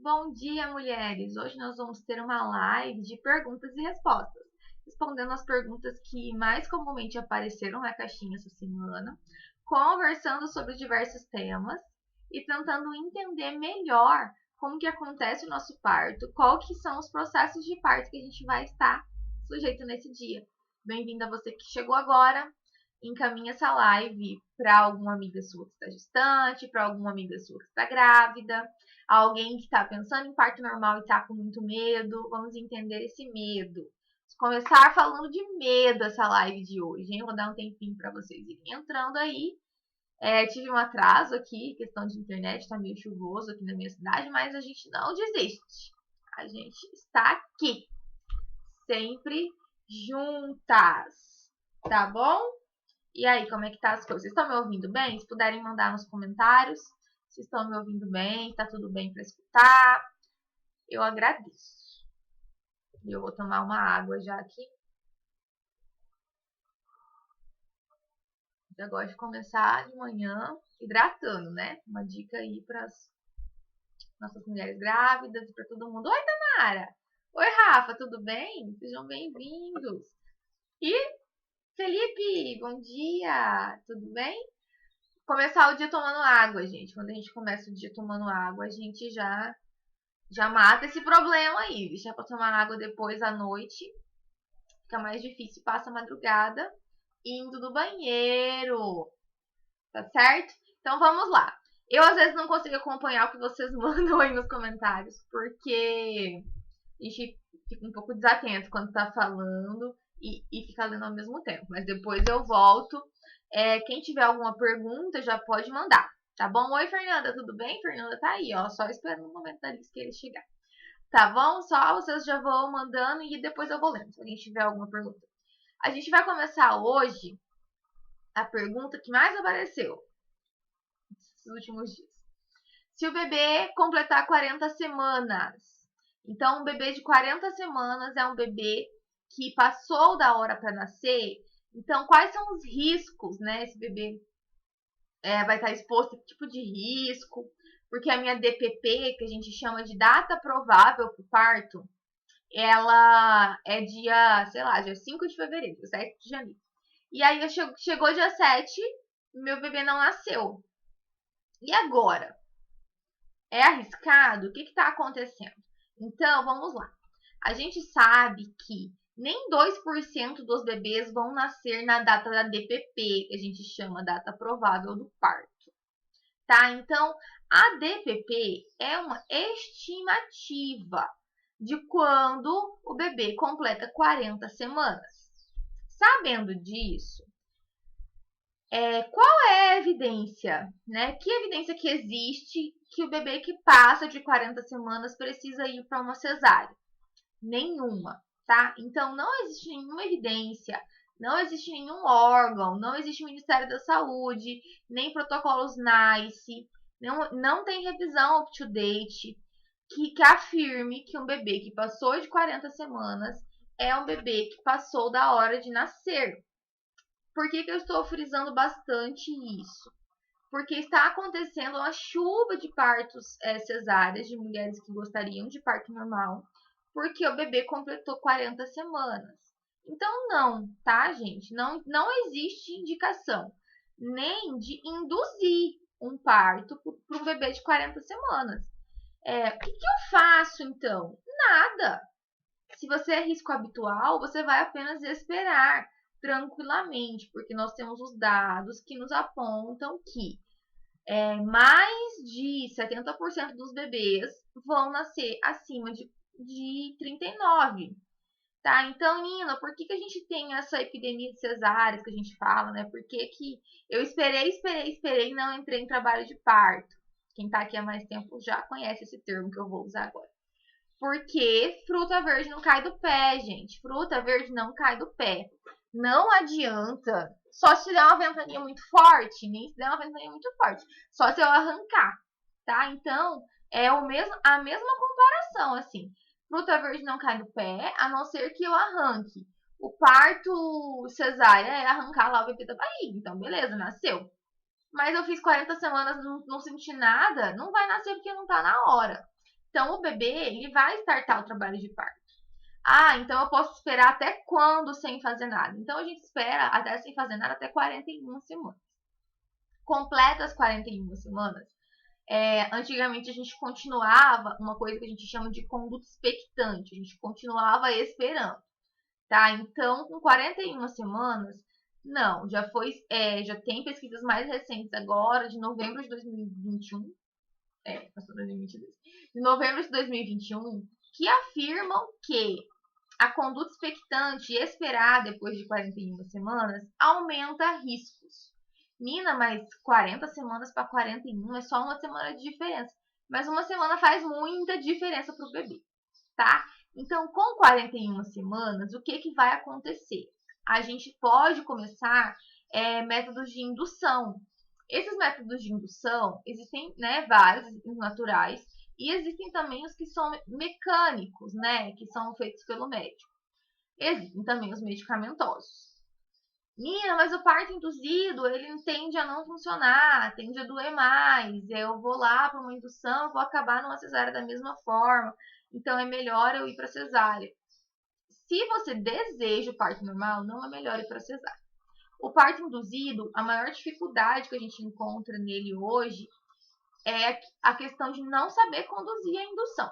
Bom dia, mulheres! Hoje nós vamos ter uma live de perguntas e respostas, respondendo as perguntas que mais comumente apareceram na caixinha essa semana, conversando sobre diversos temas e tentando entender melhor como que acontece o nosso parto, qual que são os processos de parto que a gente vai estar sujeito nesse dia. Bem-vinda a você que chegou agora. Encaminha essa live para alguma amiga sua que está gestante, para alguma amiga sua que está grávida, alguém que está pensando em parto normal e está com muito medo. Vamos entender esse medo. Vamos começar falando de medo essa live de hoje, hein? Vou dar um tempinho para vocês irem entrando aí. Tive um atraso aqui, questão de internet, está meio chuvoso aqui na minha cidade, mas a gente não desiste. A gente está aqui, sempre juntas, tá bom? E aí, como é que tá as coisas? Vocês estão me ouvindo bem? Se puderem mandar nos comentários. Se estão me ouvindo bem, tá tudo bem para escutar. Eu agradeço. E eu vou tomar uma água já aqui. Já gosto de começar de manhã hidratando, né? Uma dica aí para as nossas mulheres grávidas e para todo mundo. Oi, Tamara! Oi, Rafa, tudo bem? Sejam bem-vindos. E Felipe, bom dia! Tudo bem? Começar o dia tomando água, gente. Quando a gente começa o dia tomando água, a gente já mata esse problema aí. Deixar para tomar água depois à noite, fica mais difícil. Passa a madrugada indo do banheiro, tá certo? Então vamos lá. Eu às vezes não consigo acompanhar o que vocês mandam aí nos comentários, porque a gente fica um pouco desatento quando tá falando e fica lendo ao mesmo tempo. Mas depois eu volto. Quem tiver alguma pergunta já pode mandar, tá bom? Oi, Fernanda, tudo bem? Fernanda tá aí, ó, só esperando o momento da lista que ele chegar. Tá bom? Só vocês já vão mandando e depois eu vou lendo, se alguém tiver alguma pergunta. A gente vai começar hoje a pergunta que mais apareceu nesses últimos dias. Se o bebê completar 40 semanas, então um bebê de 40 semanas é um bebê que passou da hora para nascer. Então, quais são os riscos, né? Esse bebê vai estar exposto a que tipo de risco? Porque a minha DPP, que a gente chama de data provável para o parto, ela é dia 5 de fevereiro, 7 de janeiro. E aí chegou dia 7, meu bebê não nasceu. E agora? É arriscado? O que está acontecendo? Então, vamos lá. A gente sabe que nem 2% dos bebês vão nascer na data da DPP, que a gente chama data provável do parto. Tá? Então, a DPP é uma estimativa de quando o bebê completa 40 semanas. Sabendo disso, qual é a evidência, né? Que evidência que existe que o bebê que passa de 40 semanas precisa ir para uma cesárea? Nenhuma, tá? Então, não existe nenhuma evidência, não existe nenhum órgão, não existe Ministério da Saúde, nem protocolos NICE, não tem revisão up-to-date que afirme que um bebê que passou de 40 semanas é um bebê que passou da hora de nascer. Por que eu estou frisando bastante isso? Porque está acontecendo uma chuva de partos cesáreas de mulheres que gostariam de parto normal, porque o bebê completou 40 semanas. Então, não, tá, gente? Não existe indicação nem de induzir um parto para um bebê de 40 semanas. O que eu faço, então? Nada. Se você é risco habitual, você vai apenas esperar tranquilamente, porque nós temos os dados que nos apontam que mais de 70% dos bebês vão nascer acima de 39. Tá? Então, Nina, por que a gente tem essa epidemia de cesáreas que a gente fala, né? Por que eu esperei e não entrei em trabalho de parto? Quem tá aqui há mais tempo já conhece esse termo que eu vou usar agora. Porque fruta verde não cai do pé, gente. Fruta verde não cai do pé. Não adianta. Só se der uma ventania muito forte, nem se der uma ventania muito forte. Só se eu arrancar, tá? Então, é a mesma comparação, assim. Fruta verde não cai do pé, a não ser que eu arranque. O parto cesárea é arrancar lá o bebê da barriga. Então, beleza, nasceu. Mas eu fiz 40 semanas, não senti nada, não vai nascer porque não tá na hora. Então, o bebê, ele vai startar o trabalho de parto. Então eu posso esperar até quando sem fazer nada? Então, a gente espera até sem fazer nada até 41 semanas. Completa as 41 semanas, antigamente a gente continuava uma coisa que a gente chama de conduta expectante, a gente continuava esperando, tá? Então, com 41 semanas, não, já tem pesquisas mais recentes agora, de novembro de 2021, passou 2022, de novembro de 2021, que afirmam que a conduta expectante e esperar depois de 41 semanas aumenta riscos. Nina, mas 40 semanas para 41 é só uma semana de diferença. Mas uma semana faz muita diferença para o bebê, tá? Então, com 41 semanas, o que vai acontecer? A gente pode começar métodos de indução. Esses métodos de indução, existem vários naturais, e existem também os que são mecânicos, que são feitos pelo médico. Existem também os medicamentosos. Nina, mas o parto induzido, ele tende a não funcionar, tende a doer mais. Eu vou lá para uma indução, vou acabar numa cesárea da mesma forma. Então, é melhor eu ir para cesárea. Se você deseja o parto normal, não é melhor ir para cesárea. O parto induzido, a maior dificuldade que a gente encontra nele hoje é a questão de não saber conduzir a indução,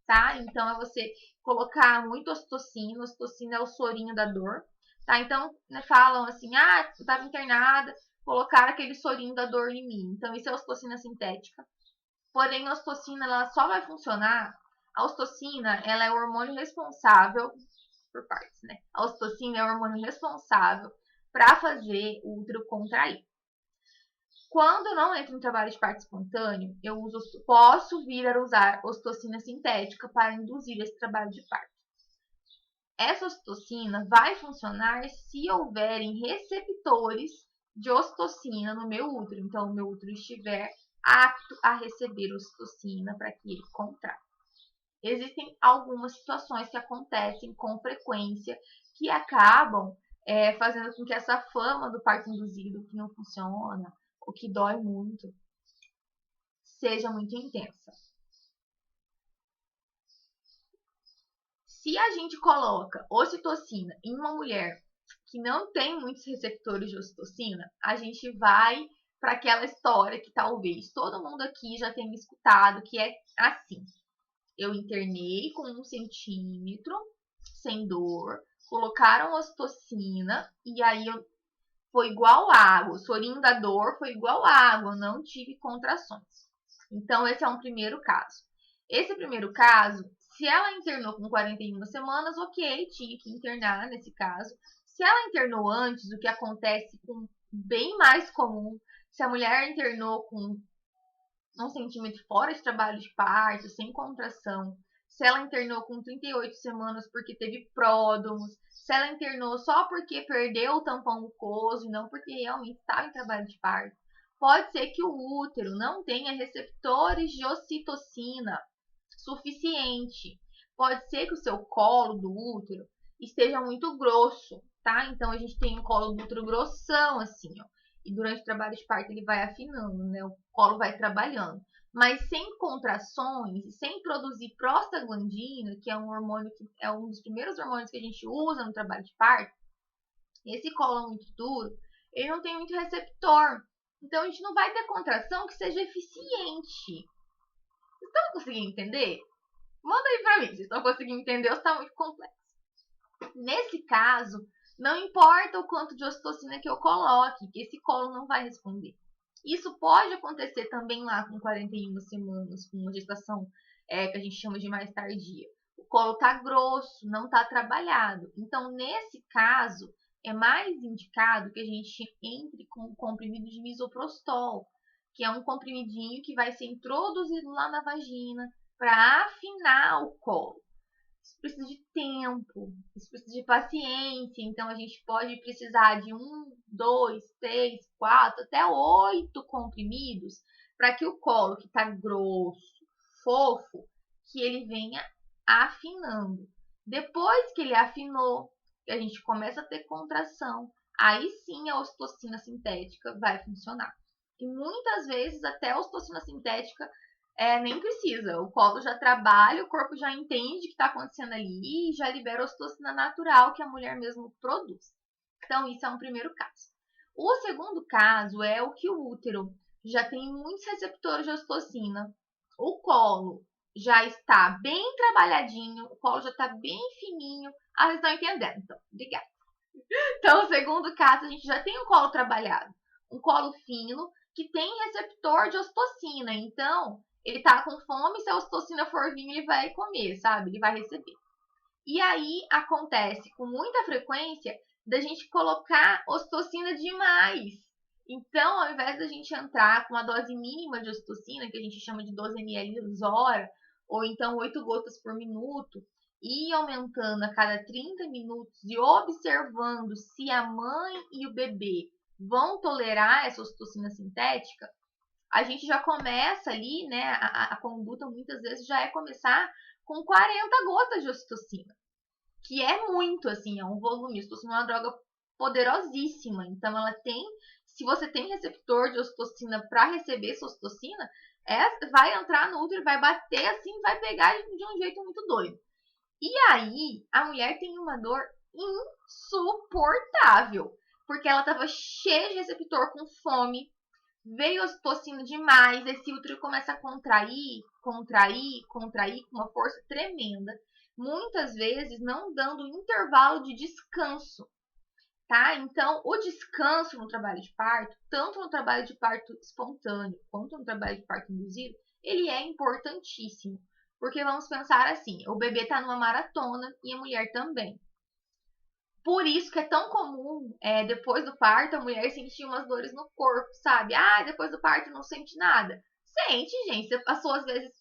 tá? Então, é você colocar muito ocitocina. Ocitocina é o sorinho da dor, tá? Então, falam assim, eu estava internada, colocaram aquele sorinho da dor em mim. Então, isso é ocitocina sintética. Porém, a ocitocina, ela só vai funcionar. A ocitocina, ela é o hormônio responsável, por partes, né? A ocitocina é o hormônio responsável para fazer o útero contrair. Quando eu não entro em trabalho de parto espontâneo, posso vir a usar ocitocina sintética para induzir esse trabalho de parto. Essa ocitocina vai funcionar se houverem receptores de ocitocina no meu útero. Então, o meu útero estiver apto a receber ocitocina para que ele contraia. Existem algumas situações que acontecem com frequência que acabam fazendo com que essa fama do parto induzido, que não funciona, o que dói muito, seja muito intensa. Se a gente coloca ocitocina em uma mulher que não tem muitos receptores de ocitocina, a gente vai para aquela história que talvez todo mundo aqui já tenha escutado, que é assim. Eu internei com 1 centímetro, sem dor, colocaram ocitocina e aí foi igual água. O sorinho da dor foi igual água, eu não tive contrações. Então, esse é um primeiro caso. Esse primeiro caso, se ela internou com 41 semanas, ok, tinha que internar nesse caso. Se ela internou antes, o que acontece com bem mais comum, se a mulher internou com 1 centímetro fora de trabalho de parto, sem contração, se ela internou com 38 semanas porque teve pródomos, se ela internou só porque perdeu o tampão mucoso e não porque realmente estava em trabalho de parto, pode ser que o útero não tenha receptores de ocitocina suficiente. Pode ser que o seu colo do útero esteja muito grosso, tá? Então, a gente tem um colo do útero grossão, assim, ó. E durante o trabalho de parto ele vai afinando, né? O colo vai trabalhando. Mas sem contrações e sem produzir prostaglandina, que é um hormônio que é um dos primeiros hormônios que a gente usa no trabalho de parto, esse colo muito duro, ele não tem muito receptor. Então, a gente não vai ter contração que seja eficiente. Vocês estão conseguindo entender? Manda aí pra mim, vocês estão conseguindo entender ou está muito complexo. Nesse caso, não importa o quanto de ocitocina que eu coloque, que esse colo não vai responder. Isso pode acontecer também lá com 41 semanas, com uma gestação que a gente chama de mais tardia. O colo está grosso, não está trabalhado. Então, nesse caso, é mais indicado que a gente entre com o comprimido de misoprostol, que é um comprimidinho que vai ser introduzido lá na vagina para afinar o colo. Isso precisa de tempo, isso precisa de paciência. Então, a gente pode precisar de 1, 2, 3, 4, até 8 comprimidos para que o colo, que está grosso, fofo, que ele venha afinando. Depois que ele afinou, que a gente começa a ter contração, aí sim a ocitocina sintética vai funcionar. E muitas vezes até a ocitocina sintética Nem precisa. O colo já trabalha, o corpo já entende o que está acontecendo ali e já libera a ocitocina natural que a mulher mesmo produz. Então, isso é um primeiro caso. O segundo caso é o que o útero já tem muitos receptores de ocitocina, o colo já está bem trabalhadinho, o colo já está bem fininho. Vocês estão entendendo? Então, obrigada. Então, o segundo caso, a gente já tem um colo trabalhado, um colo fino, que tem receptor de ocitocina. Então, ele tá com fome, se a ocitocina for vir, ele vai comer, sabe? Ele vai receber. E aí, acontece com muita frequência da gente colocar ocitocina demais. Então, ao invés da gente entrar com uma dose mínima de ocitocina, que a gente chama de 12 ml hora, ou então 8 gotas por minuto, e ir aumentando a cada 30 minutos e observando se a mãe e o bebê vão tolerar essa ocitocina sintética, a gente já começa ali, né? A conduta muitas vezes já é começar com 40 gotas de ocitocina, que é muito, assim, é um volume. A ocitocina é uma droga poderosíssima, então ela tem, se você tem receptor de ocitocina para receber essa ocitocina, vai entrar no útero, vai bater assim, vai pegar de um jeito muito doido. E aí, a mulher tem uma dor insuportável, porque ela estava cheia de receptor com fome, veio ocitocina demais, esse útero começa a contrair com uma força tremenda, muitas vezes não dando intervalo de descanso, tá? Então, o descanso no trabalho de parto, tanto no trabalho de parto espontâneo quanto no trabalho de parto induzido, ele é importantíssimo. Porque vamos pensar assim, o bebê está numa maratona e a mulher também. Por isso que é tão comum, depois do parto, a mulher sentir umas dores no corpo, sabe? Depois do parto não sente nada. Sente, gente. Você passou às vezes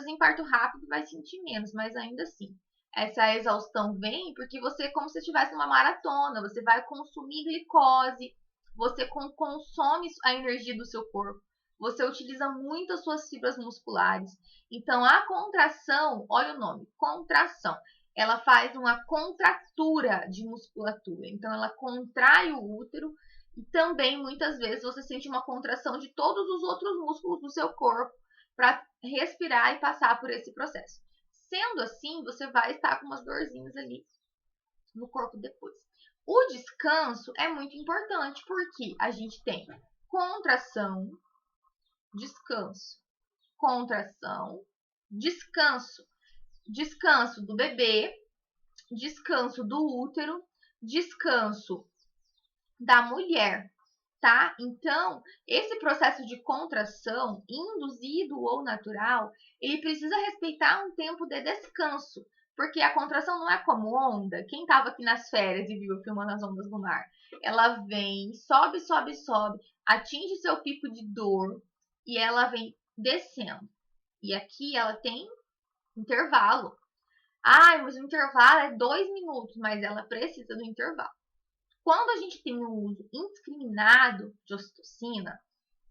em parto rápido vai sentir menos, mas ainda assim. Essa exaustão vem porque você, como se estivesse numa maratona, você vai consumir glicose, você consome a energia do seu corpo, você utiliza muito as suas fibras musculares. Então, a contração, olha o nome, contração, ela faz uma contratura de musculatura. Então, ela contrai o útero e também, muitas vezes, você sente uma contração de todos os outros músculos do seu corpo para respirar e passar por esse processo. Sendo assim, você vai estar com umas dorzinhas ali no corpo depois. O descanso é muito importante porque a gente tem contração, descanso, contração, descanso. Descanso do bebê, descanso do útero, descanso da mulher, tá? Então, esse processo de contração, induzido ou natural, ele precisa respeitar um tempo de descanso, porque a contração não é como onda. Quem estava aqui nas férias e viu filmando as ondas do mar, ela vem, sobe, sobe, sobe, atinge seu pico de dor e ela vem descendo. E aqui ela tem intervalo. Mas o intervalo é 2 minutos, mas ela precisa do intervalo. Quando a gente tem um uso indiscriminado de ocitocina,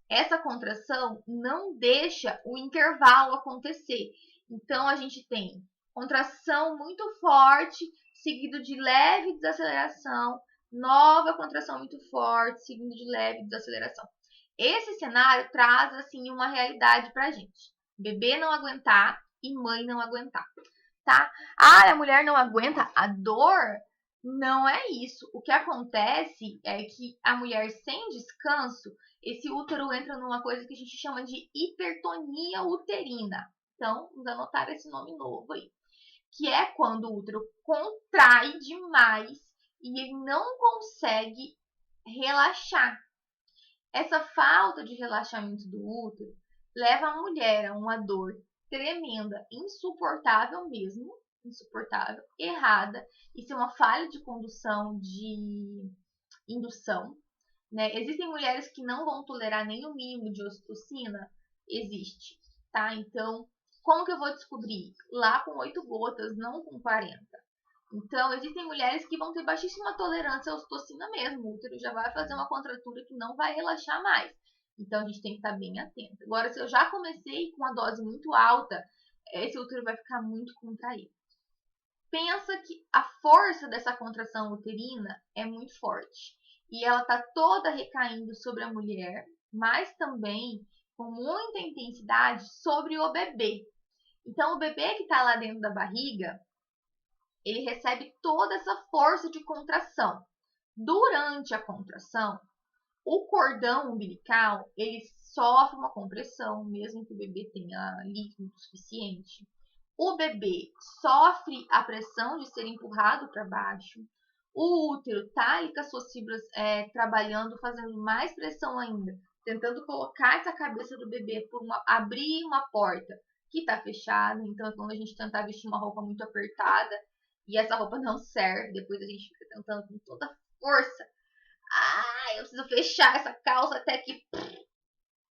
essa contração não deixa o intervalo acontecer. Então, a gente tem contração muito forte, seguido de leve desaceleração, nova contração muito forte, seguido de leve desaceleração. Esse cenário traz, assim, uma realidade pra gente. Bebê não aguentar e mãe não aguentar, tá? A mulher não aguenta a dor? Não é isso. O que acontece é que a mulher sem descanso, esse útero entra numa coisa que a gente chama de hipertonia uterina. Então, vamos anotar esse nome novo aí. Que é quando o útero contrai demais e ele não consegue relaxar. Essa falta de relaxamento do útero leva a mulher a uma dor tremenda, insuportável mesmo, insuportável, errada. Isso é uma falha de condução de indução, né? Existem mulheres que não vão tolerar nem o mínimo de ocitocina? Existe, tá? Então, como que eu vou descobrir? Lá com 8 gotas, não com 40. Então, existem mulheres que vão ter baixíssima tolerância à ocitocina mesmo. O útero já vai fazer uma contratura que não vai relaxar mais. Então, a gente tem que estar bem atento. Agora, se eu já comecei com uma dose muito alta, esse útero vai ficar muito contraído. Pensa que a força dessa contração uterina é muito forte. E ela está toda recaindo sobre a mulher, mas também com muita intensidade sobre o bebê. Então, o bebê que está lá dentro da barriga, ele recebe toda essa força de contração. Durante a contração, o cordão umbilical, ele sofre uma compressão, mesmo que o bebê tenha líquido suficiente. O bebê sofre a pressão de ser empurrado para baixo. O útero está ali com as suas fibras trabalhando, fazendo mais pressão ainda, tentando colocar essa cabeça do bebê por abrir uma porta que está fechada. Então, é quando a gente tentar vestir uma roupa muito apertada e essa roupa não serve, depois a gente fica tentando com toda força. Eu preciso fechar essa calça até que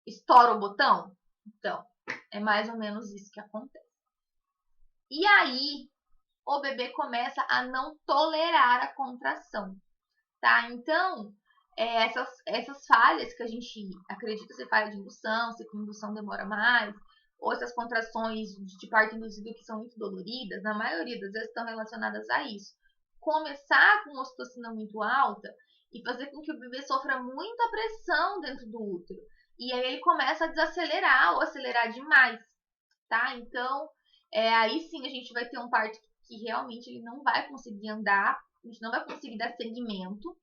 estoura o botão. Então, é mais ou menos isso que acontece. E aí, o bebê começa a não tolerar a contração, tá? Então, essas falhas que a gente acredita ser falha de indução, se a indução demora mais, ou essas contrações de parto induzido que são muito doloridas, na maioria das vezes estão relacionadas a isso. Começar com uma ocitocina muito alta e fazer com que o bebê sofra muita pressão dentro do útero. E aí ele começa a desacelerar ou acelerar demais, tá? Então, aí sim a gente vai ter um parto que realmente ele não vai conseguir andar, a gente não vai conseguir dar seguimento,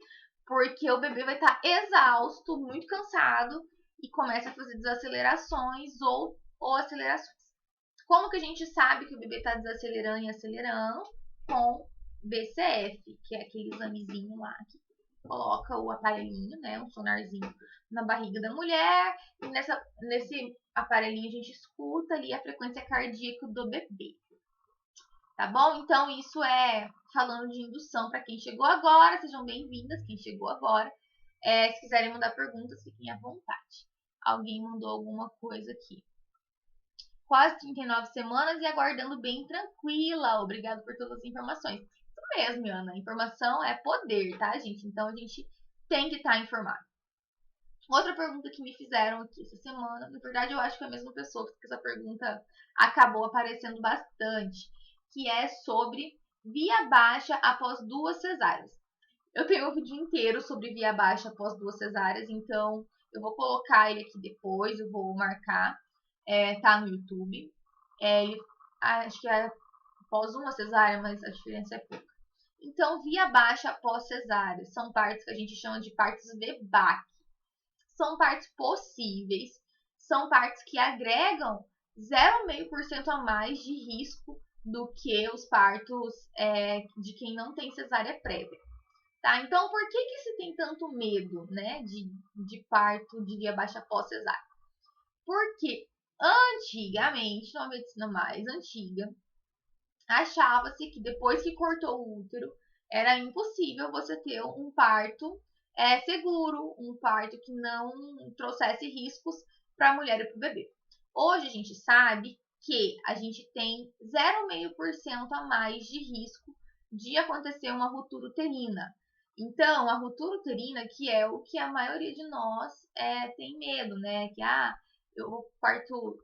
porque o bebê vai estar exausto, muito cansado, e começa a fazer desacelerações ou acelerações. Como que a gente sabe que o bebê está desacelerando e acelerando? Com BCF, que é aquele examezinho lá que coloca o aparelhinho, né, um sonarzinho na barriga da mulher, e nesse aparelhinho a gente escuta ali a frequência cardíaca do bebê. Tá bom? Então, isso é falando de indução para quem chegou agora. Sejam bem-vindas, quem chegou agora. Se quiserem mandar perguntas, fiquem à vontade. Alguém mandou alguma coisa aqui. Quase 39 semanas e aguardando bem tranquila. Obrigado por todas as informações. Isso mesmo, Ana. Informação é poder, tá, gente? Então, a gente tem que estar informado. Outra pergunta que me fizeram aqui essa semana, na verdade eu acho que é a mesma pessoa, porque essa pergunta acabou aparecendo bastante, que é sobre via baixa após 2 cesáreas. Eu tenho um vídeo inteiro sobre via baixa após 2 cesáreas, então eu vou colocar ele aqui depois, eu vou marcar, tá no YouTube. Acho que é após uma cesárea, mas a diferença é pouca. Então, via baixa após cesárea são partos que a gente chama de partos VBAC. São partos possíveis, são partos que agregam 0,5% a mais de risco do que os partos de quem não tem cesárea prévia. Tá? Então, por que se tem tanto medo, né, de parto de via baixa após cesárea? Porque antigamente, numa medicina mais antiga, achava-se que depois que cortou o útero, era impossível você ter um parto seguro, um parto que não trouxesse riscos para a mulher e para o bebê. Hoje a gente sabe que a gente tem 0,5% a mais de risco de acontecer uma ruptura uterina. Então, a ruptura uterina, que é o que a maioria de nós tem medo, né? Que eu vou parto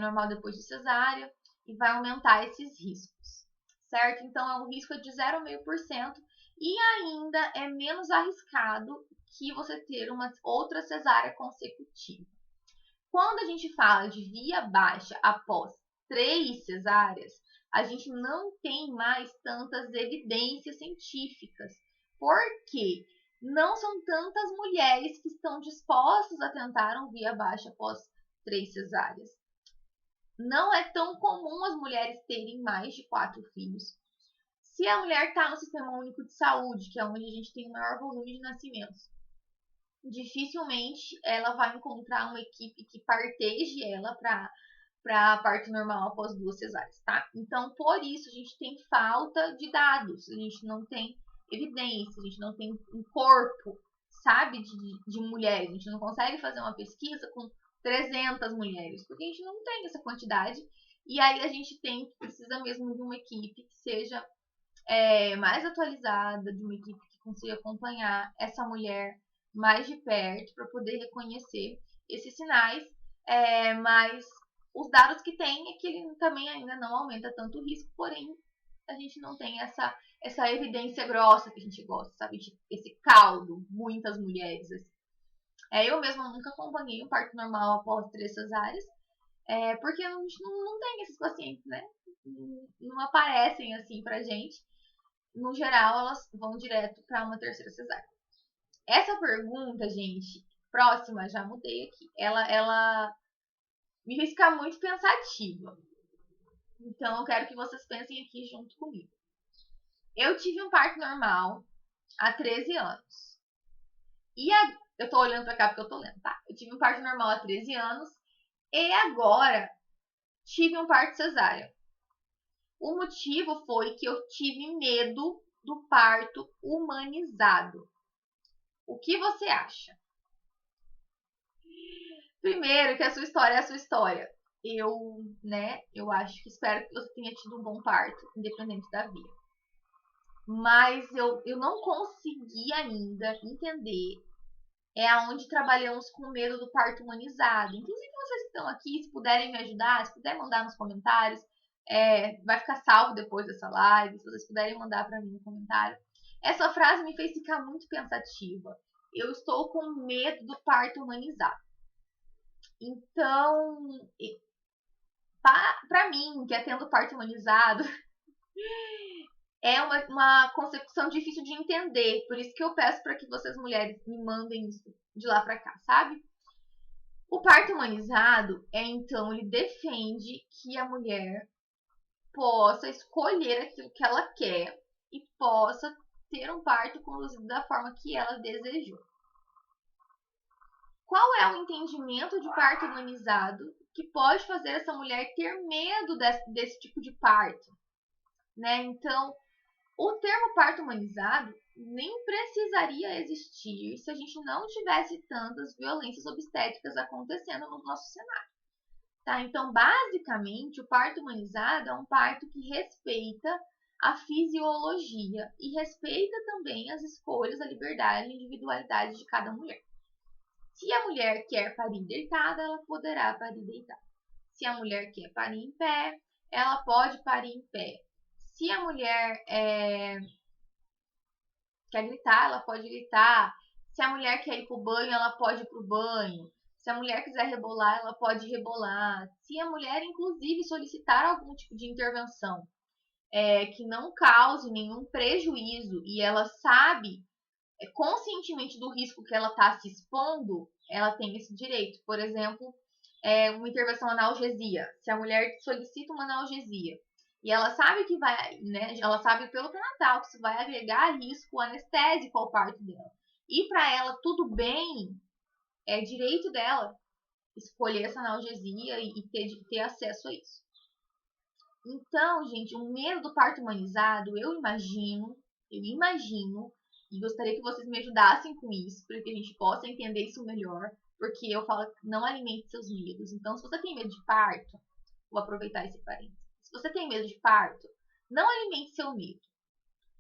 normal depois de cesárea e vai aumentar esses riscos, certo? Então, é um risco de 0,5% e ainda é menos arriscado que você ter uma outra cesárea consecutiva. Quando a gente fala de via baixa após 3 cesáreas, a gente não tem mais tantas evidências científicas, porque não são tantas mulheres que estão dispostas a tentar um via baixa após 3 cesáreas. Não é tão comum as mulheres terem mais de 4 filhos. Se a mulher está no Sistema Único de Saúde, que é onde a gente tem o maior volume de nascimentos, dificilmente ela vai encontrar uma equipe que parteje ela para parto normal após 2 cesáreas, tá? Então, por isso, a gente tem falta de dados, a gente não tem evidência, a gente não tem um corpo, sabe, de mulheres, a gente não consegue fazer uma pesquisa com 300 mulheres, porque a gente não tem essa quantidade, e aí a gente precisa mesmo de uma equipe que seja mais atualizada, de uma equipe que consiga acompanhar essa mulher mais de perto para poder reconhecer esses sinais, mas os dados que tem é que ele também ainda não aumenta tanto o risco, porém a gente não tem essa evidência grossa que a gente gosta, sabe? Esse caldo, muitas mulheres. Assim. Eu mesma nunca acompanhei um parto normal após 3 cesáreas, porque a gente não tem esses pacientes, né? Não aparecem assim pra gente. No geral, elas vão direto para uma terceira cesárea. Essa pergunta, gente, próxima, já mudei aqui. Ela me fez ficar muito pensativa. Então, eu quero que vocês pensem aqui junto comigo. Eu tive um parto normal há 13 anos. Eu tô olhando pra cá porque eu tô lendo, tá? Eu tive um parto normal há 13 anos. E agora, tive um parto cesárea. O motivo foi que eu tive medo do parto humanizado. O que você acha? Primeiro, que a sua história é a sua história. Eu acho que espero que você tenha tido um bom parto, independente da via. Mas eu não consegui ainda entender aonde trabalhamos com medo do parto humanizado. Inclusive, vocês que estão aqui, se puderem me ajudar, se puderem mandar nos comentários, vai ficar salvo depois dessa live, se vocês puderem mandar para mim no comentário. Essa frase me fez ficar muito pensativa. Eu estou com medo do parto humanizado. Então, para mim, que é tendo parto humanizado, é uma concepção difícil de entender. Por isso que eu peço para que vocês, mulheres, me mandem isso de lá para cá, sabe? O parto humanizado então, ele defende que a mulher possa escolher aquilo que ela quer e possa ter um parto conduzido da forma que ela desejou. Qual é o entendimento de parto humanizado que pode fazer essa mulher ter medo desse tipo de parto? Né? Então, o termo parto humanizado nem precisaria existir se a gente não tivesse tantas violências obstétricas acontecendo no nosso cenário. Tá? Então, basicamente, o parto humanizado é um parto que respeita a fisiologia e respeita também as escolhas, a liberdade e a individualidade de cada mulher. Se a mulher quer parir deitada, ela poderá parir deitada. Se a mulher quer parir em pé, ela pode parir em pé. Se a mulher quer gritar, ela pode gritar. Se a mulher quer ir pro banho, ela pode ir pro banho. Se a mulher quiser rebolar, ela pode rebolar. Se a mulher, inclusive, solicitar algum tipo de intervenção que não cause nenhum prejuízo e ela sabe conscientemente do risco que ela está se expondo, ela tem esse direito. Por exemplo, uma intervenção analgesia. Se a mulher solicita uma analgesia e ela sabe que vai, né? Ela sabe pelo pré-natal que isso vai agregar risco anestésico ao parto dela. E para ela tudo bem, é direito dela escolher essa analgesia e ter acesso a isso. Então, gente, o medo do parto humanizado, eu imagino, e gostaria que vocês me ajudassem com isso, para que a gente possa entender isso melhor, porque eu falo que não alimente seus medos. Então, se você tem medo de parto, vou aproveitar esse parênteses. Se você tem medo de parto, não alimente seu medo.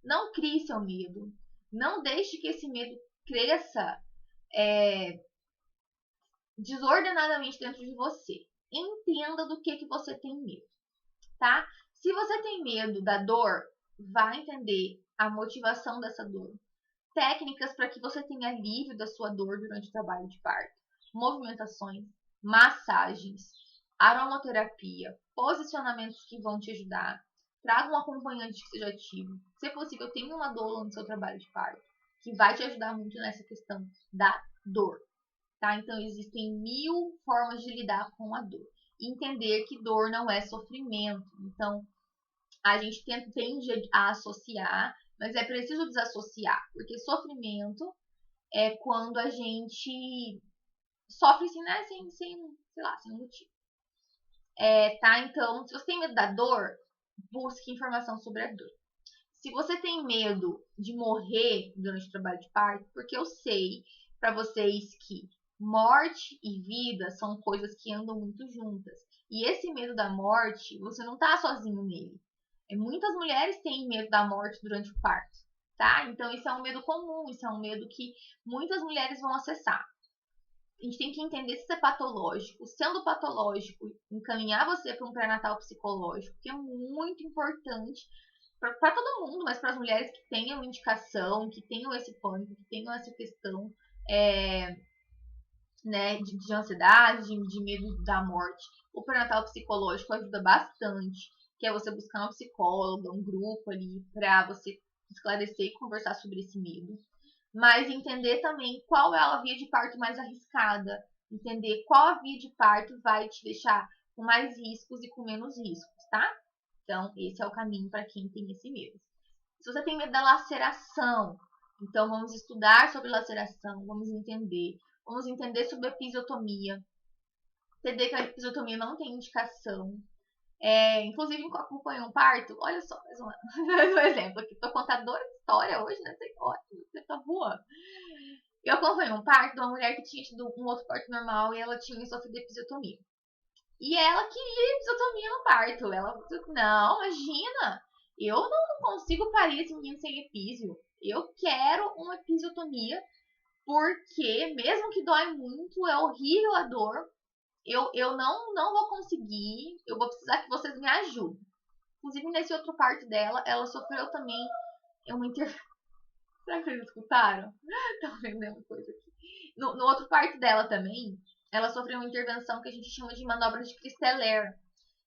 Não crie seu medo. Não deixe que esse medo cresça desordenadamente dentro de você. Entenda do que você tem medo, tá? Se você tem medo da dor, vá entender a motivação dessa dor. Técnicas para que você tenha alívio da sua dor durante o trabalho de parto. Movimentações, massagens, aromaterapia, posicionamentos que vão te ajudar. Traga um acompanhante que seja ativo. Se possível, tenha uma doula no seu trabalho de parto, que vai te ajudar muito nessa questão da dor. Tá? Então, existem 1000 formas de lidar com a dor. Entender que dor não é sofrimento. Então, a gente tende a associar, mas é preciso desassociar, porque sofrimento é quando a gente sofre assim, né, sem motivo. Tá? Então, se você tem medo da dor, busque informação sobre a dor. Se você tem medo de morrer durante o trabalho de parto, porque eu sei para vocês que morte e vida são coisas que andam muito juntas. E esse medo da morte, você não tá sozinho nele. Muitas mulheres têm medo da morte durante o parto, tá? Então isso é um medo comum, isso é um medo que muitas mulheres vão acessar. A gente tem que entender se isso é patológico. Sendo patológico, encaminhar você para um pré-natal psicológico, que é muito importante para todo mundo, mas para as mulheres que tenham indicação, que tenham esse pânico, que tenham essa questão né, de ansiedade, de medo da morte. O pré-natal psicológico ajuda bastante, que é você buscar uma psicóloga, um grupo ali, para você esclarecer e conversar sobre esse medo. Mas entender também qual é a via de parto mais arriscada, entender qual a via de parto vai te deixar com mais riscos e com menos riscos, tá? Então, esse é o caminho para quem tem esse medo. Se você tem medo da laceração, então vamos estudar sobre laceração, vamos entender sobre episiotomia, entender que a episiotomia não tem indicação. Inclusive, acompanhou um parto, olha só, mais um exemplo aqui, tô contadora de história hoje, né? Você tá voando. Eu acompanhei um parto de uma mulher que tinha tido um outro parto normal e ela tinha sofrido episiotomia. E ela queria episiotomia no parto. Ela falou, não, imagina, eu não consigo parir esse menino sem epísio. Eu quero uma episiotomia, porque mesmo que dói muito, é horrível a dor. Eu não vou conseguir, eu vou precisar que vocês me ajudem. Inclusive, nesse outro parto dela, ela sofreu também uma intervenção. Será que vocês escutaram? Tá vendo uma coisa aqui. No outro parto dela também, ela sofreu uma intervenção que a gente chama de manobra de Christeler.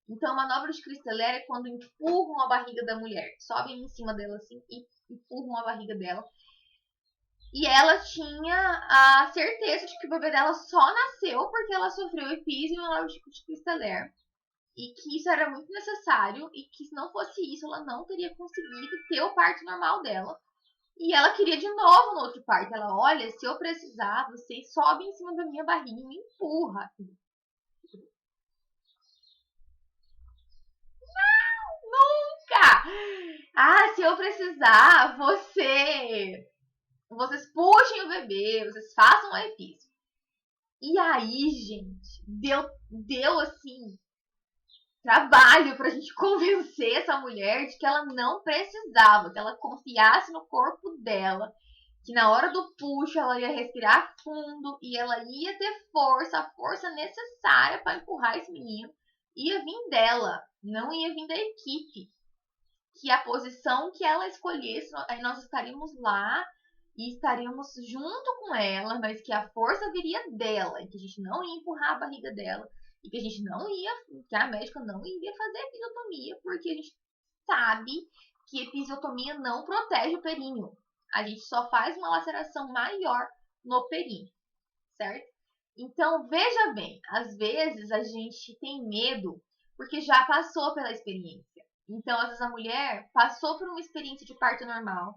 Então, manobra de Christeler é quando empurram a barriga da mulher. Sobem em cima dela assim e empurram a barriga dela. E ela tinha a certeza de que o bebê dela só nasceu porque ela sofreu epísio e manobra de Christeler. E que isso era muito necessário e que se não fosse isso, ela não teria conseguido ter o parto normal dela. E ela queria de novo no outro parto. Ela, olha, se eu precisar, você sobe em cima da minha barriga e me empurra. Nunca! Ah, se eu precisar, vocês puxem o bebê, vocês façam a epísio. E aí, gente, deu assim trabalho pra gente convencer essa mulher de que ela não precisava, que ela confiasse no corpo dela, que na hora do puxo ela ia respirar fundo e ela ia ter força, a força necessária para empurrar esse menino. Ia vir dela, não ia vir da equipe. Que a posição que ela escolhesse, aí nós estaríamos lá e estaríamos junto com ela, mas que a força viria dela, e que a gente não ia empurrar a barriga dela, e que a gente não ia, que a médica não iria fazer episiotomia, porque a gente sabe que episiotomia não protege o períneo. A gente só faz uma laceração maior no períneo, certo? Então, veja bem, às vezes a gente tem medo porque já passou pela experiência. Então, às vezes a mulher passou por uma experiência de parto normal.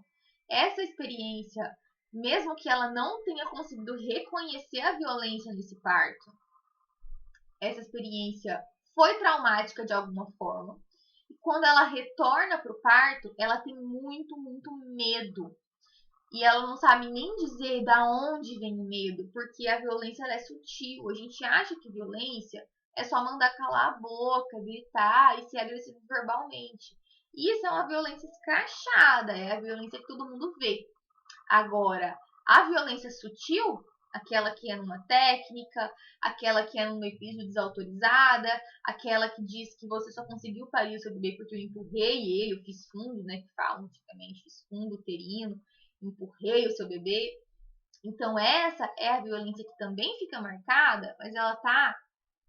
Essa experiência, mesmo que ela não tenha conseguido reconhecer a violência nesse parto, essa experiência foi traumática de alguma forma. E quando ela retorna para o parto, ela tem muito, muito medo. E ela não sabe nem dizer da onde vem o medo, porque a violência ela é sutil. A gente acha que violência é só mandar calar a boca, gritar e ser agressivo verbalmente. Isso é uma violência escrachada, é a violência que todo mundo vê. Agora, a violência sutil, aquela que é numa técnica, aquela que é numa epísio desautorizada, aquela que diz que você só conseguiu parir o seu bebê porque eu empurrei ele, eu fiz fundo, né, que falam antigamente, fiz fundo uterino, empurrei o seu bebê. Então essa é a violência que também fica marcada, mas ela tá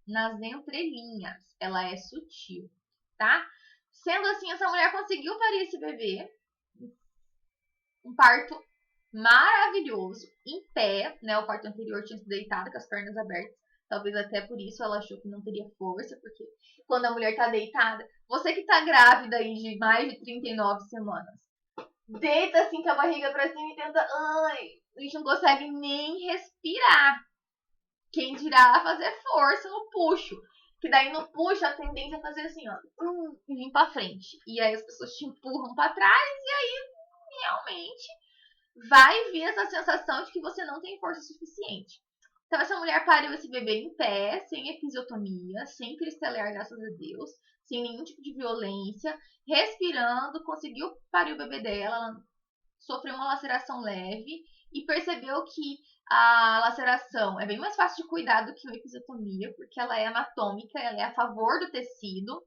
nas entrelinhas, ela é sutil, tá? Sendo assim, essa mulher conseguiu parir esse bebê, um parto maravilhoso, em pé, né? O parto anterior tinha sido deitada com as pernas abertas. Talvez até por isso ela achou que não teria força, porque quando a mulher tá deitada, você que tá grávida aí de mais de 39 semanas, deita assim com a barriga pra cima e tenta, ai, a gente não consegue nem respirar. Quem dirá fazer força no puxo. Que daí no puxo a tendência é fazer assim, ó, e vir pra frente. E aí as pessoas te empurram pra trás e aí realmente vai vir essa sensação de que você não tem força suficiente. Então essa mulher pariu esse bebê em pé, sem episiotomia, sem cristelar, graças a Deus, sem nenhum tipo de violência, respirando, conseguiu parir o bebê dela, ela sofreu uma laceração leve e percebeu que a laceração é bem mais fácil de cuidar do que uma episiotomia, porque ela é anatômica, ela é a favor do tecido,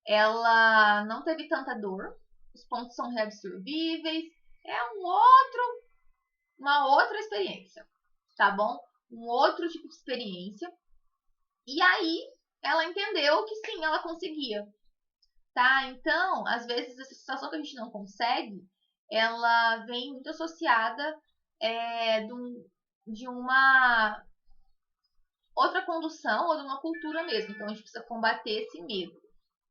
ela não teve tanta dor, os pontos são reabsorvíveis, é uma outra experiência, tá bom? um outro tipo de experiência. E aí ela entendeu que sim, ela conseguia, tá? Então, às vezes essa situação que a gente não consegue, ela vem muito associada de uma outra condução ou de uma cultura mesmo. Então a gente precisa combater esse medo.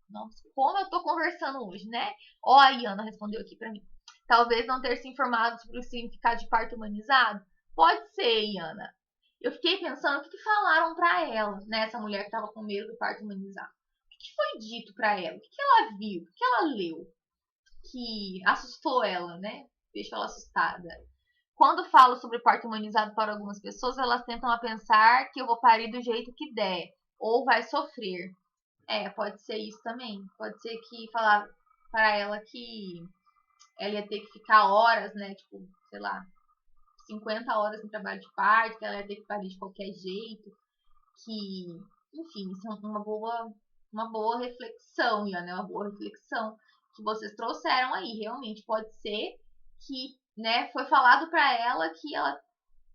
Nossa, como eu tô conversando hoje, né? Ó, a Iana respondeu aqui pra mim. Talvez não ter se informado sobre o significado de parto humanizado? Pode ser, Iana. Eu fiquei pensando o que falaram pra ela, né? Essa mulher que tava com medo do parto humanizado. O que foi dito pra ela? O que ela viu? O que ela leu? Que assustou ela, né? Deixou ela assustada. Quando falo sobre parto humanizado para algumas pessoas, elas tentam a pensar que eu vou parir do jeito que der, ou vai sofrer. Pode ser isso também. Pode ser que falar para ela que ela ia ter que ficar horas, né? Tipo, sei lá, 50 horas em trabalho de parto, que ela ia ter que parir de qualquer jeito. Que, enfim, isso é uma boa reflexão, Iana, é uma boa reflexão que vocês trouxeram aí. Realmente pode ser que, né, foi falado para ela que ela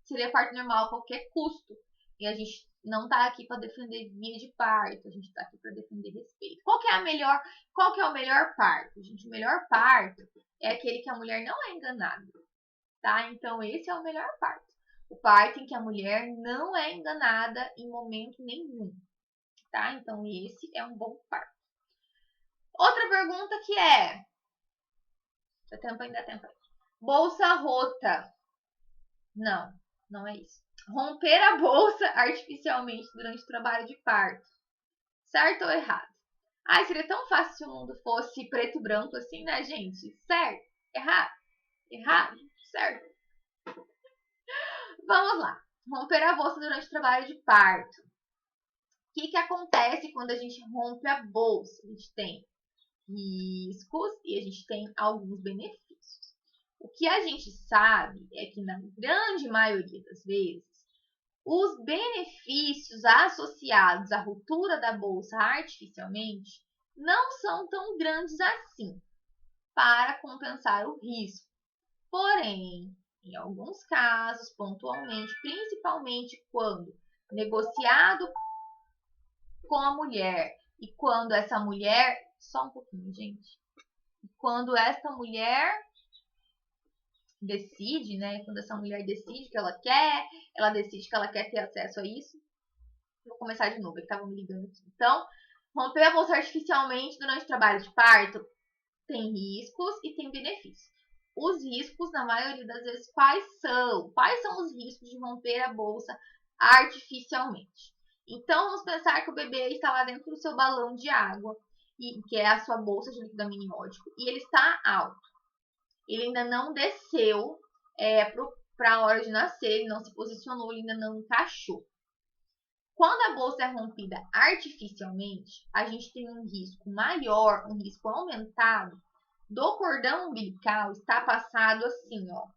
seria parto normal a qualquer custo. E a gente não tá aqui para defender via de parto, a gente tá aqui para defender respeito. Qual que é o melhor parto? Gente, o melhor parto é aquele que a mulher não é enganada, tá? Então esse é o melhor parto. O parto em que a mulher não é enganada em momento nenhum, tá? Então esse é um bom parto. Outra pergunta que é, ainda tempo aí. Bolsa rota. Não, não é isso. Romper a bolsa artificialmente durante o trabalho de parto. Certo ou errado? Ai, seria tão fácil se o mundo fosse preto e branco assim, né, gente? Certo? Errado? Errado? Certo? Vamos lá. Romper a bolsa durante o trabalho de parto. O que acontece quando a gente rompe a bolsa? A gente tem riscos e a gente tem alguns benefícios. O que a gente sabe é que, na grande maioria das vezes, os benefícios associados à ruptura da bolsa artificialmente não são tão grandes assim para compensar o risco. Porém, em alguns casos, pontualmente, principalmente quando negociado com a mulher e quando essa mulher, só um pouquinho, gente, quando essa mulher decide, né? Quando essa mulher decide que ela decide que ela quer ter acesso a isso. Vou começar de novo, ele estava me ligando aqui. Então, romper a bolsa artificialmente durante o trabalho de parto tem riscos e tem benefícios. Os riscos, na maioria das vezes, quais são? Quais são os riscos de romper a bolsa artificialmente? Então, vamos pensar que o bebê está lá dentro do seu balão de água, que é a sua bolsa de líquido amniótico, e ele está alto. Ele ainda não desceu para a hora de nascer, ele não se posicionou, ele ainda não encaixou. Quando a bolsa é rompida artificialmente, a gente tem um risco maior, um risco aumentado do cordão umbilical estar passado assim, ó.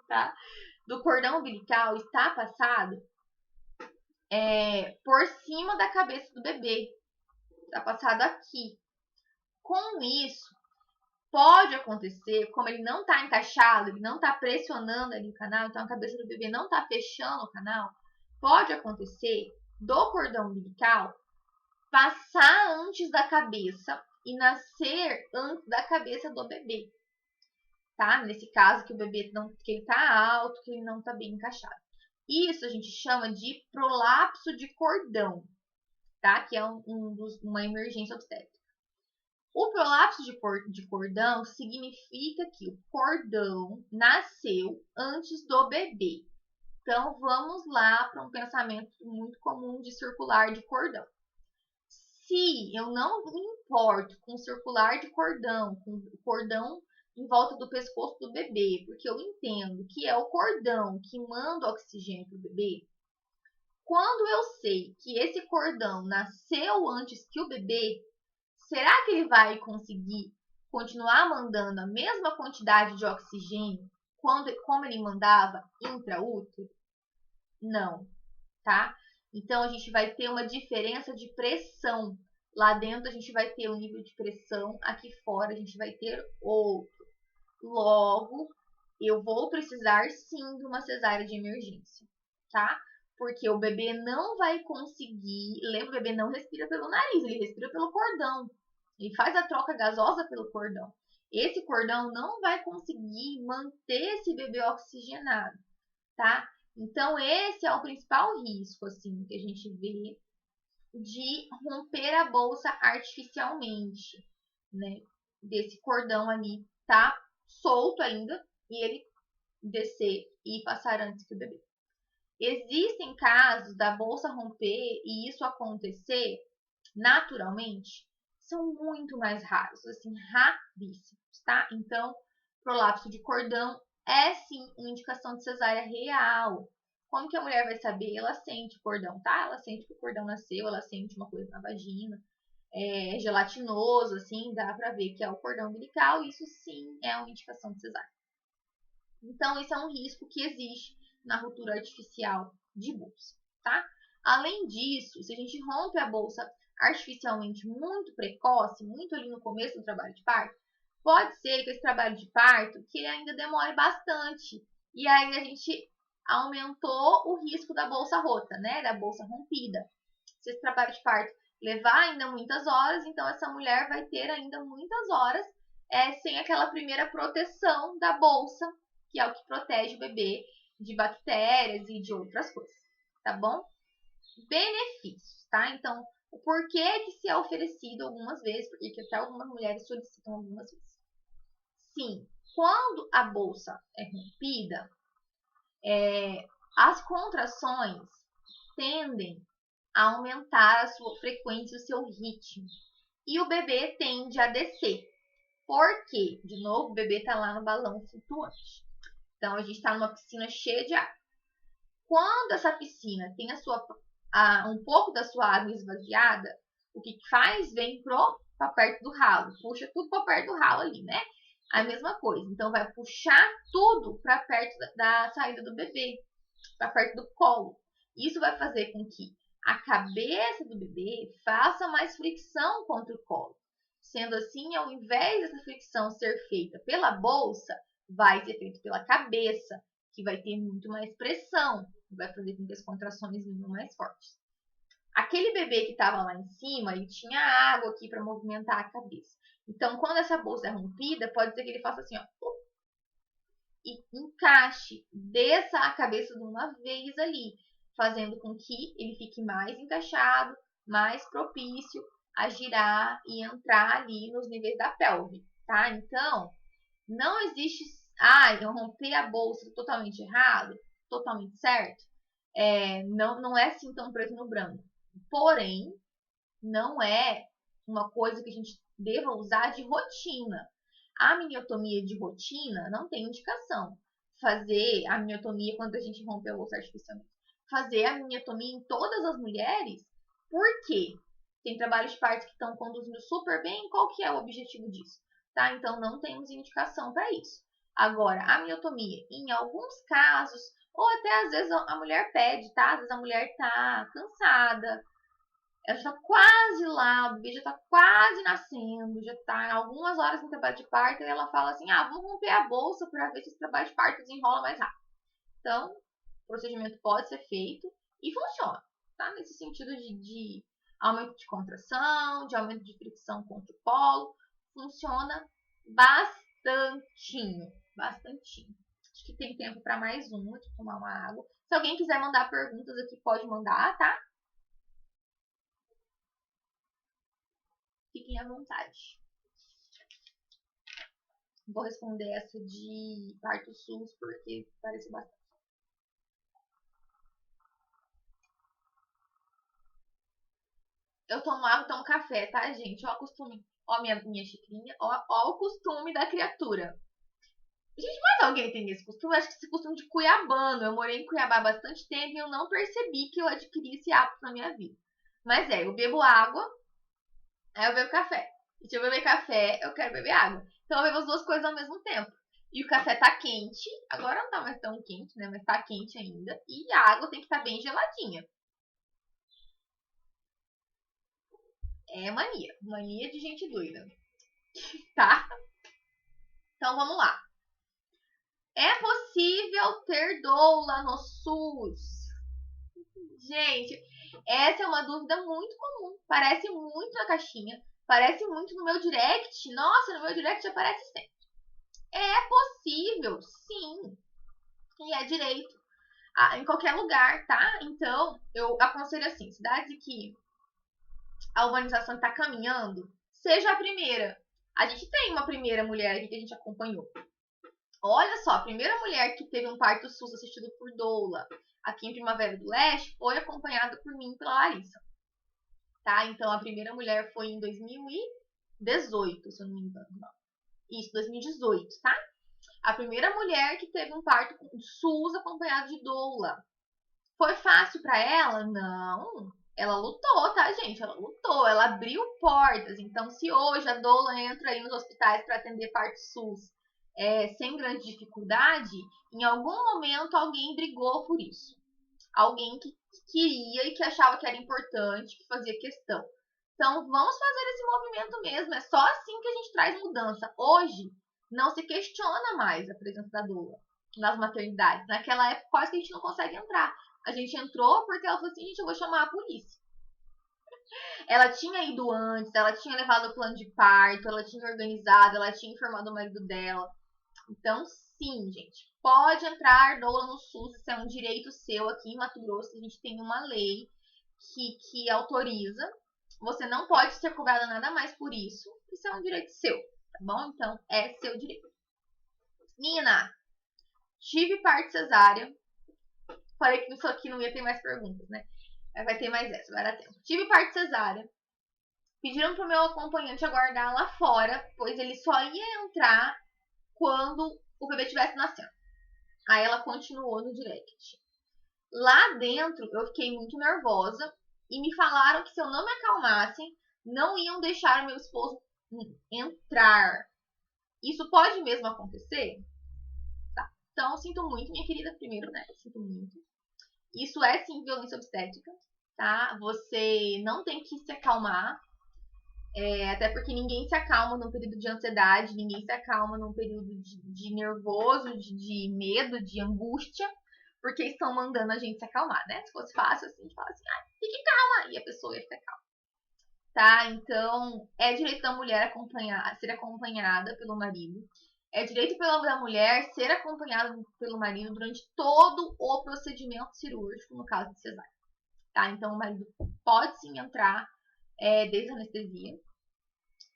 Tá? Do cordão umbilical está passado por cima da cabeça do bebê. Está passado aqui. Com isso, pode acontecer, como ele não está encaixado, ele não está pressionando ali o canal, então a cabeça do bebê não está fechando o canal, pode acontecer do cordão umbilical passar antes da cabeça e nascer antes da cabeça do bebê, tá? Nesse caso que o bebê que ele tá alto, que ele não tá bem encaixado. Isso a gente chama de prolapso de cordão, tá? Que é uma emergência obstétrica. O prolapso de cordão significa que o cordão nasceu antes do bebê. Então, vamos lá para um pensamento muito comum de circular de cordão. Se eu não me importo com o circular de cordão, com o cordão em volta do pescoço do bebê, porque eu entendo que é o cordão que manda oxigênio para o bebê, quando eu sei que esse cordão nasceu antes que o bebê, será que ele vai conseguir continuar mandando a mesma quantidade de oxigênio como ele mandava intraútero? Não, tá? Então a gente vai ter uma diferença de pressão. Lá dentro a gente vai ter um nível de pressão, aqui fora a gente vai ter outro. Logo, eu vou precisar sim de uma cesárea de emergência, tá? Porque o bebê não vai conseguir. Lembra, o bebê não respira pelo nariz, ele respira pelo cordão. Ele faz a troca gasosa pelo cordão. Esse cordão não vai conseguir manter esse bebê oxigenado, tá? Então, esse é o principal risco, assim, que a gente vê de romper a bolsa artificialmente, né? Desse cordão ali tá solto ainda e ele descer e passar antes que o bebê. Existem casos da bolsa romper e isso acontecer naturalmente, são muito mais raros, assim, raríssimos, tá? Então, prolapso de cordão é sim uma indicação de cesárea real. Como que a mulher vai saber? Ela sente o cordão, tá? Ela sente que o cordão nasceu, ela sente uma coisa na vagina, é gelatinoso, assim, dá pra ver que é o cordão umbilical, isso sim é uma indicação de cesárea. Então, esse é um risco que existe na ruptura artificial de bolsa, tá? Além disso, se a gente rompe a bolsa artificialmente muito precoce, muito ali no começo do trabalho de parto, pode ser que esse trabalho de parto que ainda demore bastante. E aí a gente aumentou o risco da bolsa rota, né? Da bolsa rompida. Se esse trabalho de parto levar ainda muitas horas, então essa mulher vai ter ainda muitas horas sem aquela primeira proteção da bolsa, que é o que protege o bebê de bactérias e de outras coisas, tá bom? Benefícios, tá? Então, o porquê que se é oferecido algumas vezes, porque que até algumas mulheres solicitam algumas vezes. Sim, quando a bolsa é rompida, as contrações tendem a aumentar a sua frequência e o seu ritmo. E o bebê tende a descer. Por quê? De novo, o bebê está lá no balão flutuante. Então, a gente está numa piscina cheia de água. Quando essa piscina tem um pouco da sua água esvaziada, o que faz? Vem para perto do ralo. Puxa tudo para perto do ralo ali, né? A mesma coisa. Então, vai puxar tudo para perto da saída do bebê, para perto do colo. Isso vai fazer com que a cabeça do bebê faça mais fricção contra o colo. Sendo assim, ao invés dessa fricção ser feita pela bolsa, vai ser feita pela cabeça, que vai ter muito mais pressão, vai fazer com que as contrações venham mais fortes. Aquele bebê que estava lá em cima, ele tinha água aqui para movimentar a cabeça. Então, quando essa bolsa é rompida, pode ser que ele faça assim, ó, e encaixe, desça a cabeça de uma vez ali, fazendo com que ele fique mais encaixado, mais propício a girar e entrar ali nos níveis da pelve, tá? Então, não existe, eu rompi a bolsa totalmente errado, totalmente certo. Não é assim tão preto no branco. Porém, não é uma coisa que a gente deva usar de rotina. A miniotomia de rotina não tem indicação. Fazer a miniotomia quando a gente rompe a bolsa artificialmente. Fazer a miniotomia em todas as mulheres, por quê? Tem trabalhos de parto que estão conduzindo super bem, qual que é o objetivo disso? Tá? Então, não temos indicação para isso. Agora, a miniotomia, em alguns casos, ou até às vezes a mulher pede, tá? Às vezes a mulher tá cansada, ela já está quase lá, o bebê já está quase nascendo, já está algumas horas no trabalho de parto, e ela fala assim, vamos romper a bolsa para ver se esse trabalho de parto desenrola mais rápido. Então, o procedimento pode ser feito e funciona, tá? Nesse sentido de aumento de contração, de aumento de fricção contra o colo, funciona bastantinho, bastantinho. Acho que tem tempo para mais uma, de tomar uma água. Se alguém quiser mandar perguntas aqui, pode mandar, tá? Fiquem à vontade. Vou responder essa de parto SUS porque parece bastante. Eu tomo água e tomo café, tá, gente? Ó o costume. Ó minha xicrinha. Ó o costume da criatura. Gente, mais alguém tem esse costume? Acho que esse costume de cuiabano. Eu morei em Cuiabá há bastante tempo e eu não percebi que eu adquiri esse hábito na minha vida. Mas eu bebo água, aí eu bebo café. E se eu beber café, eu quero beber água. Então eu bebo as duas coisas ao mesmo tempo. E o café tá quente. Agora não tá mais tão quente, né? Mas tá quente ainda. E a água tem que estar bem geladinha. É mania. Mania de gente doida. Tá? Então vamos lá. É possível ter doula no SUS? Gente, essa é uma dúvida muito comum. Parece muito na caixinha. Parece muito no meu direct. Nossa, no meu direct aparece sempre. É possível, sim. E é direito em qualquer lugar, tá? Então, eu aconselho assim, cidades em que a urbanização está caminhando, seja a primeira. A gente tem uma primeira mulher aqui que a gente acompanhou. Olha só, a primeira mulher que teve um parto SUS assistido por doula aqui em Primavera do Leste foi acompanhada por mim e pela Larissa. Tá? Então, a primeira mulher foi em 2018, se eu não me engano. Isso, 2018, tá? A primeira mulher que teve um parto SUS acompanhado de doula. Foi fácil para ela? Não. Ela lutou, tá, gente? Ela lutou, ela abriu portas. Então, se hoje a doula entra aí nos hospitais para atender parto SUS sem grande dificuldade, em algum momento alguém brigou por isso. Alguém que queria e que achava que era importante, que fazia questão. Então, vamos fazer esse movimento mesmo. É só assim que a gente traz mudança. Hoje, não se questiona mais a presença da doula nas maternidades. Naquela época, quase que a gente não consegue entrar. A gente entrou porque ela falou assim, gente, eu vou chamar a polícia. Ela tinha ido antes, ela tinha levado o plano de parto, ela tinha organizado, ela tinha informado o marido dela. Então, sim, gente, pode entrar doula no SUS, isso é um direito seu. Aqui em Mato Grosso a gente tem uma lei que autoriza. Você não pode ser cobrada nada mais por isso. Isso é um direito seu, tá bom? Então, é seu direito. Nina, tive parte cesárea. Falei que isso aqui não ia ter mais perguntas, né? Vai ter mais essa, vai dar tempo. Tive parte cesárea. Pediram pro meu acompanhante aguardar lá fora, pois ele só ia entrar quando o bebê estivesse nascendo. Aí ela continuou no direct. Lá dentro, eu fiquei muito nervosa e me falaram que se eu não me acalmasse, não iam deixar o meu esposo entrar. Isso pode mesmo acontecer? Tá. Então, sinto muito, minha querida, primeiro, né? Sinto muito. Isso é sim violência obstétrica, tá? Você não tem que se acalmar. Até porque ninguém se acalma num período de ansiedade, ninguém se acalma num período de nervoso, de medo, de angústia, porque estão mandando a gente se acalmar, né? Se fosse fácil assim, a gente fala assim, fique calma, e a pessoa ia ficar calma. Tá? Então, é direito da mulher ser acompanhada pelo marido. É direito da mulher ser acompanhada pelo marido durante todo o procedimento cirúrgico, no caso de cesárea. Tá? Então, o marido pode sim entrar desde a anestesia.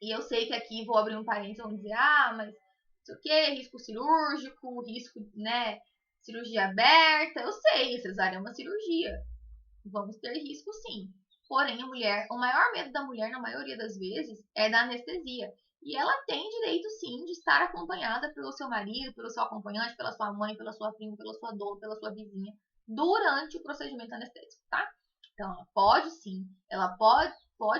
E eu sei que aqui vou abrir um parênteses, vão dizer, mas não sei o que, risco cirúrgico, risco, né, cirurgia aberta. Eu sei, cesárea é uma cirurgia. Vamos ter risco sim. Porém, o maior medo da mulher, na maioria das vezes, é da anestesia. E ela tem direito sim de estar acompanhada pelo seu marido, pelo seu acompanhante, pela sua mãe, pela sua prima, pela sua dor, pela sua vizinha, durante o procedimento anestésico, tá? Então, ela pode sim, ela pode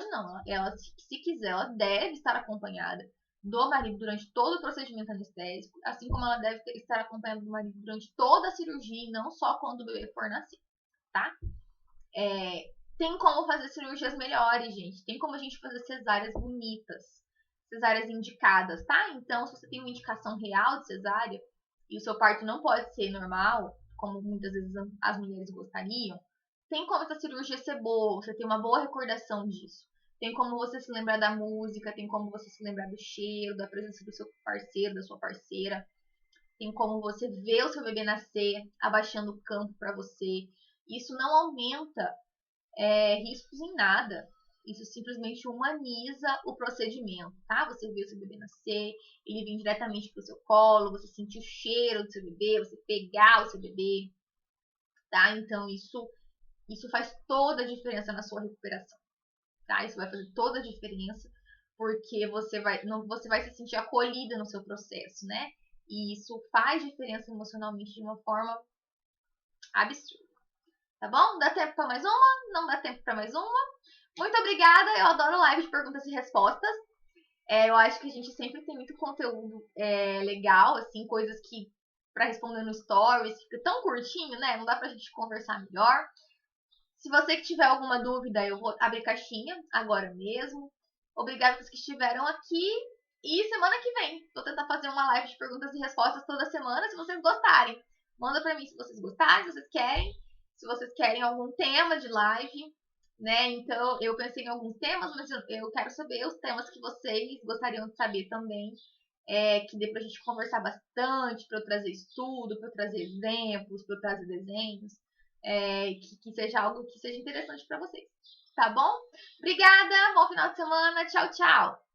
não, ela se quiser, ela deve estar acompanhada do marido durante todo o procedimento anestésico, assim como ela deve estar acompanhada do marido durante toda a cirurgia e não só quando o bebê for nascer, tá? Tem como fazer cirurgias melhores, gente. Tem como a gente fazer cesáreas bonitas, cesáreas indicadas, tá? Então, se você tem uma indicação real de cesárea e o seu parto não pode ser normal, como muitas vezes as mulheres gostariam, tem como essa cirurgia ser boa, você tem uma boa recordação disso. Tem como você se lembrar da música, tem como você se lembrar do cheiro, da presença do seu parceiro, da sua parceira. Tem como você ver o seu bebê nascer, abaixando o campo para você. Isso não aumenta riscos em nada. Isso simplesmente humaniza o procedimento, tá? Você vê o seu bebê nascer, ele vem diretamente pro seu colo, você sentir o cheiro do seu bebê, você pegar o seu bebê, tá? Então isso faz toda a diferença na sua recuperação, tá? Isso vai fazer toda a diferença porque você vai se sentir acolhida no seu processo, né? E isso faz diferença emocionalmente de uma forma absurda. Tá bom? Dá tempo para mais uma? Não dá tempo para mais uma? Muito obrigada, eu adoro live de perguntas e respostas. Eu acho que a gente sempre tem muito conteúdo legal, assim, coisas que para responder no stories, fica tão curtinho, né? Não dá pra gente conversar melhor. Se você que tiver alguma dúvida, eu vou abrir caixinha agora mesmo. Obrigada por que estiveram aqui. E semana que vem, vou tentar fazer uma live de perguntas e respostas toda semana, se vocês gostarem. Manda pra mim se vocês gostarem, se vocês querem algum tema de live, né? Então, eu pensei em alguns temas, mas eu quero saber os temas que vocês gostariam de saber também. Que dê pra gente conversar bastante, para eu trazer estudo, para eu trazer exemplos, para eu trazer desenhos, que seja algo que seja interessante para vocês. Tá bom? Obrigada, bom final de semana, tchau, tchau!